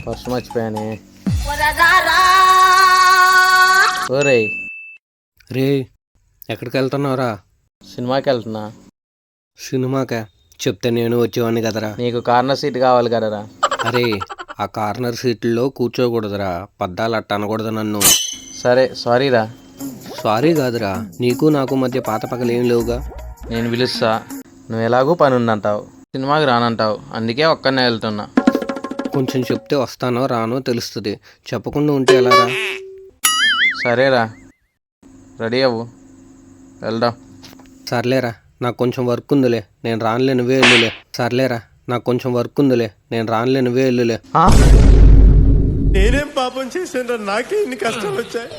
Purse మర్చిపోయానే. ఓరే రే, ఎక్కడికి వెళ్తున్నావురా? సినిమాకి వెళ్తున్నా. సినిమాకా? చెప్తే నేను వచ్చేవాడిని కదరా. నీకు కార్నర్ సీట్ కావాలి కదరా. అరే, ఆ కార్నర్ సీట్లో కూర్చోకూడదురా, పద్దాలు అట్ట అనకూడదు నన్ను. సరే సారీరా. సారీ కాదురా, నీకు నాకు మధ్య పాత పగలేం లేవుగా. నేను పిలుస్తా, నువ్వు ఎలాగూ పని ఉందంటావు, సినిమాకి రానంటావు, అందుకే ఒక్కనే వెళ్తున్నా. కొంచెం చెప్తే వస్తానో రానో తెలుస్తుంది, చెప్పకుండా ఉంటే ఎలారా? సరేరా, రెడీ అవ్వు, వెళ్దాం. సర్లేరా, నాకు కొంచెం వర్క్ ఉందిలే, నేను రానులే, నువ్వే వెళ్ళులే. సర్లేరా, నాకు కొంచెం వర్క్ ఉందిలే, నేను రానులే, నువ్వే వెళ్ళులే. నేనేం పాపం చేశాను, నాకే ఇన్ని కష్టాలు వచ్చాయి.